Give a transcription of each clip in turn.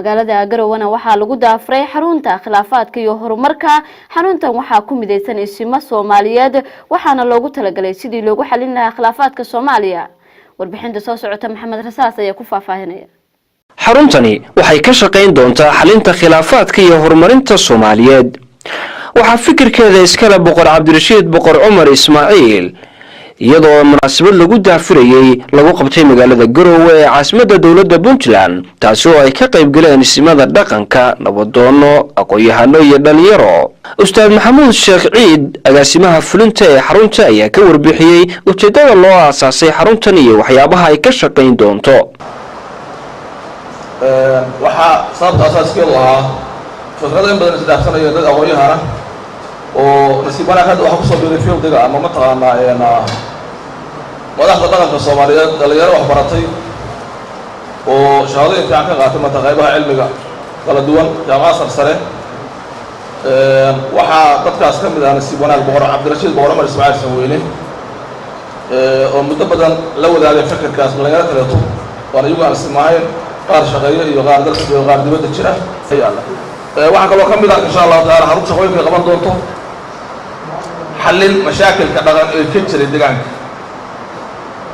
magaalada Garowana waxaa lagu daafray xarunta khilaafaadka iyo horumarka. Xaruntan waxaa ku mideysan isma Soomaaliyeed waxaana loogu talagalay sidii loogu xalin lahaa khilaafaadka Soomaaliya. warbixinta soo socota Maxamed Rasaas ayaa ku faahfaahinaya. xaruntani waxay ka shaqeyn doontaa xalinta khilaafaadka iyo horumarinta Soomaaliyeed. waxaa fikirkeeda iskala boqor Cabdirashiid boqor Cumar Ismaaciil iyadoo munaasabad lagu daafurayay lagu qabtay magaalada Garowe ee caasimadda dawladda Puntland taasoo ay ka qayb galeen ismada dhaqanka nabadoono aqoon-yahano iyo dhalinyaro. Ustaad Maxamuud Sheekh Ciid agaasimaha fulinta ee xarunta ayaa ka warbixiyay ujeedada loo aasaasay xaruntan iyo waxyaabaha ay ka shaqeyn doonto. waxa sababta asaaskeedu ahaa fikrado in badan isdhaafsanayo dad aqoon-yahana oo nasiibana hadda waxa ku soo biiray fiildiga ama mataqaanaa madaxda dhaqanka Soomaaliyeed dhalinyaro wax baratay oo shahaadooyin fiican ka qaatay qaybaha cilmiga kala duwan jaamacad sare waxa dadkaas ka mid ah nasiib wanaag boqor Cabdirashiid boqor Cumar Ismaaciil Sanweyne oo muddo badan la wadaagay fikirkaas dhalinyaro kale oo iyagu aan ismaahayn qaar shaqeeyo iyo qaar dalka iyo qaar dibadda jira waxa kaloo ka mid ah insha Allah taala xarunta shaqooyinka qaban doonto xalin mashaakilka dhaqan ee ka jira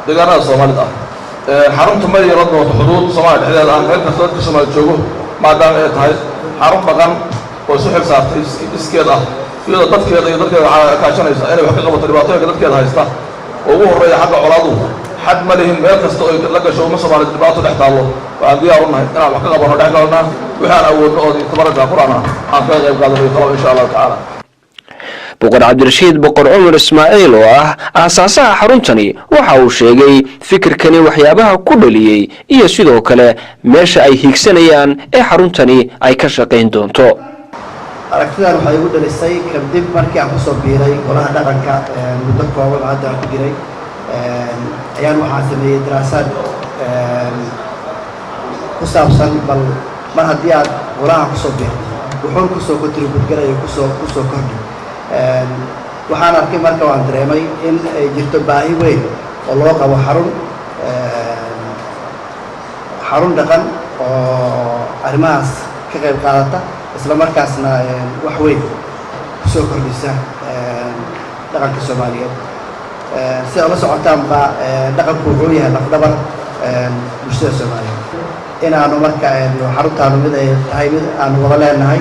deegaanada Soomaalida xarunta ma yeelan doonto xuduud Soomaaliya dhexdeeda aan meel kasta dadka Soomaaliya joogo maadaama ay tahay xarun dhaqan oo soo xil saartay iskeed ah iyadoo dadkeeda iyo dadkeeda waxa kaashanaysa inay wax ka qabato dhibaatooyinka dadkeeda haysta oo ugu horeeya xagga colaadu xad ma lihin meel kasta oo la gasho uma Soomaaliya dhibaato dhex taalo waan diyaar u nahay inaan wax ka qabano dhex galnaa waxaan awoodno oo tabarada Quraana aan ka qayb qaadano insha Allah taala. boqor Cabdirashiid boqor Cumar Ismaaciil oo ah aasaasaha xaruntani waxa uu sheegay fikirkani waxyaabaha ku dhaliyay iyo sidoo kale meesha ay higsanayaan ee xaruntani ay ka shaqeyn doonto. aragtidan waxay ugu dhalisay kadib markii aan ku soo biiray golaha dhaqanka muddo kooban hadda ku jiray ayaan waxaan sameeyay daraasad ku saabsan bal mar haddii aad golaha ku soo biirto wuxuu ku soo contribute garayo ku soo kordhi waxaan arkay marka waan dareemay in ay jirto baahi weyn oo loo qabo xarun dhaqan oo arrimahaas ka qayb qaadata isla markaasna wax weyn ku soo kordhisa dhaqanka Soomaaliyeed si ay la socotaan dhaqanku wuxuu yahay lafdhabar bulshada Soomaaliyeed inaanu marka xaruntaanu mid ay tahay mid aan wada leenahay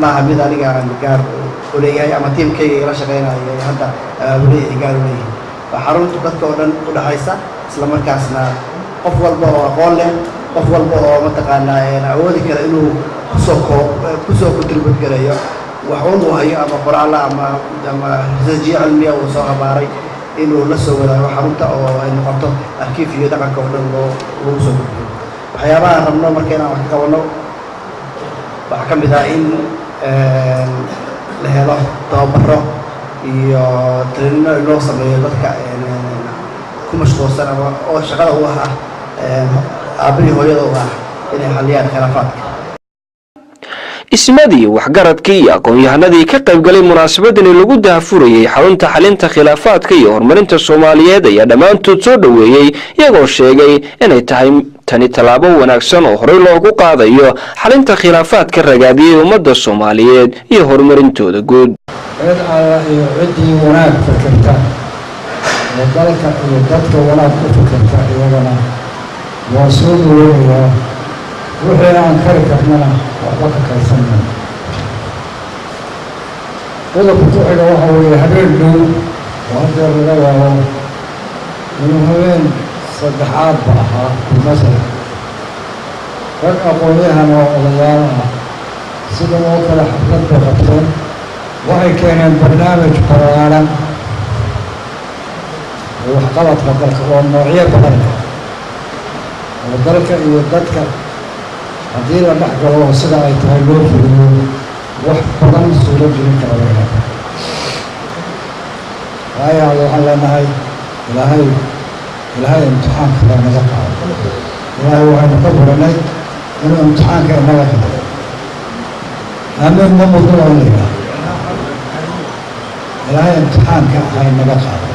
maaha mid aniga aan gaar u leeyahay ama tiimkayga la shaqeynayo hadda weli gaar u leeyahay xaruntu dadka oo dhan u dhaxaysa isla markaasna qof walba oo aqoon leh qof walba oo mataqaanaa awoodi kara inuu ku soo contribute gareeyo wax uu hayo ama qoraal ama research cilmiya oo soo habaaray inuu la soo wadaago xarunta oo ay noqoto arkiif iyo dhaqanka oo dhan loo soo gudbiyo waxyaabaha rabno marka inaan wax ka qabano waxa ka mid ah in la helo tababaro iyo training loo sameeyo dadka ku mashquulsan oo shaqada u ah aabihii hooyada u ah inay xaliyaan khilaafaadka. ismadii waxgaradkii iyo aqoon-yahanadii ka qayb galay munaasabadani lagu daafurayay xarunta xalinta khilaafaadka iyo horumarinta Soomaaliyeed ayaa dhammaantood soo dhaweeyay iyagoo sheegay inay tahay tani talaabo wanaagsan oo horey loogu qaadayo xalinta khilaafaadka ragaadiyay ummadda Soomaaliyeed iyo horumarintooda guud. cidii wanaag fikirta dalka iyo dadka wanaag ku fikirta iyagana waa soo dhaweeyaa wixii aan kari karnana waxba ka kaysanayn. qodobka ku xiga waxa weeye habeen dhow oo hadda laga yaabo inuu habeen saddexaad ba ahaa masala rag aqoon-yahan oo odayaal ah sida oo kale xaflad bay qabteen waxay keeneen barnaamij ballaaran oo waxqabadka dalka oo noocyo badan oo dalka iyo dadka haddii la dhex galo sida ay tahay loo fuliyo wax badan suuro gelin kara laga waayo waxaan leenahay ilaahay imtixaanka baa naga qaado ilaahay waxaynu ka buranay inuu imtixaanka inaga qaado aamin ma muddo waa in la yidhaha ilaahay imtixaanka hay naga qaado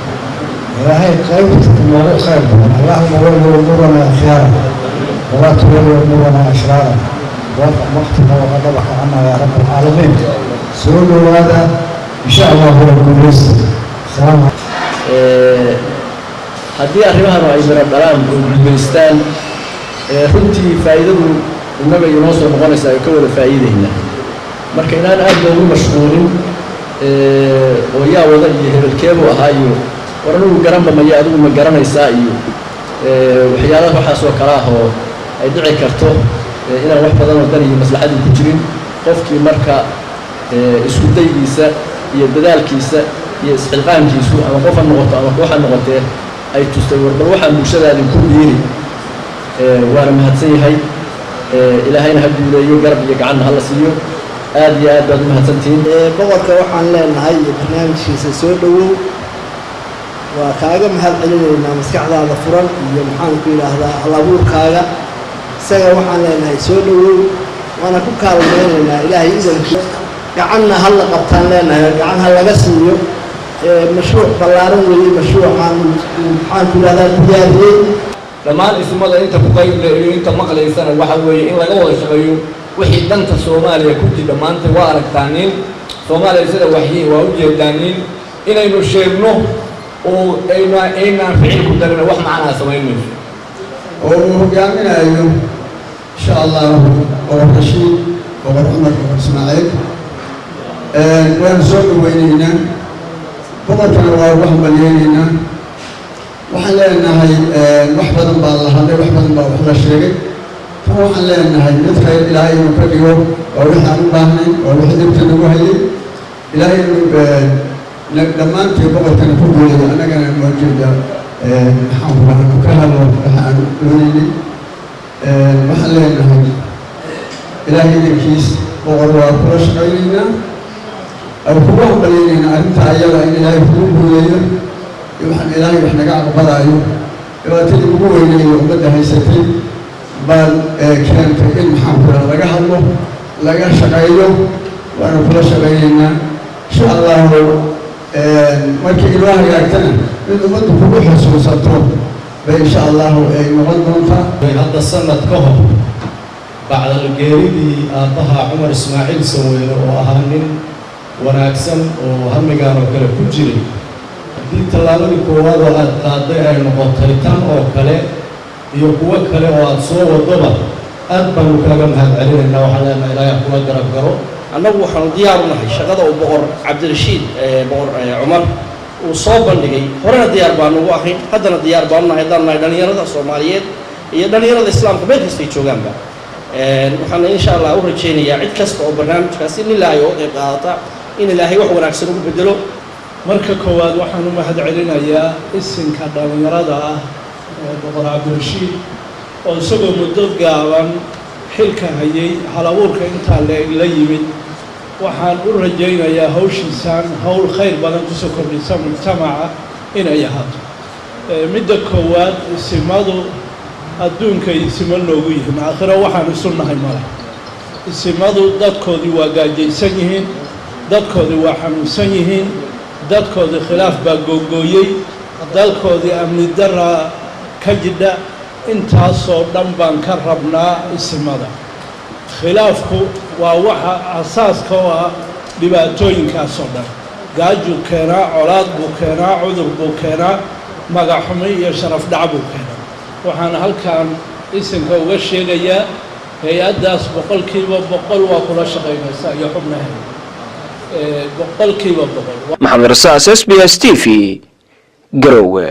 ilaahay qaybta noogu khayr badan allahuma wali umuurana khiyara ولا تولوا أمورنا أشرارا وقتنا وغضبك عنا يا رب العالمين. سؤال هذا إن شاء الله هو الكونغرس. السلام haddii arrimahan ay miradhalaan oo guulaystaan runtii faa'iidadu innaga inoo soo noqonaysa ay ka wada faa'iidaynaa marka inaan aad loogu mashquulin oo yaa wada iyo hebelkeebu ahaa iyo war anugu garanba maya adigu ma garanaysaa iyo waxyaalaha waxaas oo kale ah oo ay dhici karto inaan wax badan oo dan iyo maslaxadu ku jirin qofkii marka isku daygiisa iyo dadaalkiisa iyo isxilqaankiisu ama qof ha noqoto ama koox ha noqotee ay tustay warbal waxaan bulshadaadin ku dhiiri waana mahadsan yahay ilaahayna ha guuleeyo garab iyo gacanna hala siiyo aad iyo aad baad u mahadsantihiin boqorka waxaan leenahay barnaamijkiisa soo dhowow waa kaaga mahad celinaynaa maskaxdaada furan iyo maxaan ku yidhaahdaa halabuurkaaga isaga waxaan leenahay soo dhowow waana ku kaalmaynaynaa ilaahay idankii gacanna hala qabtaan leenahay gacan ha laga siiyo mashruuc ballaaran weeye mashruucaan maxaan ku yidhahdaa diyaariyey dhammaan ismada inta ku qaybla iyo inta maqlaysana waxa weeye in laga wada shaqeeyo wixii danta Soomaaliya ku jira maanta waa aragtaanin Soomaaliya sida waxyi waa u jeedaanin inaynu sheegno oo aynaan ficil ku darina wax macna sameeyno oo hogaaminayo insha Allah oo Rashid oo Umar oo Ismaaciil waan soo dhaweynaynaa boqorkana waa wax balyeynayna waxaan leenahay wax badan baa la hadlay wax badan baa wax la sheegay waxaan leenahay mid khayr ilaahay inuu ka dhigo oo wixii aan u baahnay oo wixii dhibta nagu hayay ilaahay inuu dhammaantii boqorkana ku guuleeyo annagana noo jeeda maxaan rabaa ka hadlo waxa aan doonaynay waxaan leenahay ilaahay idinkiis boqor waa kula shaqaynaynaa أو كلهم بلينا أنت أيها إن لا يفهم بليه يوحنا إلهي وإحنا قاعد بضاعيه يواتي بقوة إليه وبدأ هيستين بل كان في علم حافظ لقى الله لقى شقايله وأنا كل شقايلنا إن شاء الله مركي إلهي يأتنا إنه مدى كله حسوساتهم بإن شاء الله مغضبا هذا السنة كهو بعد الجريدي طه عمر إسماعيل سوينا وأهانين wanaagsan oo hamigaan oo kale ku jiray hadii talaabadii koowaad oo aad qaaday ay noqotay tan oo kale iyo kuwa kale oo aad soo wadaba aad baan kaaga mahad celinaynaa waxaan leenahay ilaahay kuwa garab garo annagu waxaan diyaar u nahay shaqada uu boqor Cabdirashiid boqor Umar uu soo bandhigay horena diyaar baan ugu ahayn haddana diyaar baan nahay dhalinyarada Soomaaliyeed iyo dhalinyarada Islaamka meel kasta ay joogaanba waxaan insha Allah u rajaynayaa cid kasta oo barnaamijkaasi in ilaahay oo qayb qaadata in ilaahay wax wanaagsan ugu bedelo marka koowaad waxaan u mahad celinayaa isinka dhalinyarada ah boqor Cabdirashiid oo isagoo muddo gaaban xilka hayay halabuurka intaa la yimid waxaan u rajaynayaa hawshiisaan hawl khayr badan ku soo kordhisa mujtamaca inay ahaato midda koowaad isimadu adduunka isima noogu yihiin aakhiro waxaan isu nahay male isimadu dadkoodii waa gaajaysan yihiin dadkoodii waa xanuunsan yihiin dadkoodii khilaaf baa googooyey dalkoodii amni darra ka jidha intaasoo dhan baan ka rabnaa isimada khilaafku waa waxa asaaska oo ah dhibaatooyinkaasoo dhan gaajuu keenaa colaad buu keenaa cudur buu keenaa magaxxumi iyo sharaf dhac buu keenaa waxaan halkan isinka uga sheegayaa hay-addaas 100% waa kula shaqaynaysaa iyo xubnaheeda boqolkiiba boqol maxamed rasaas SBS TV garowe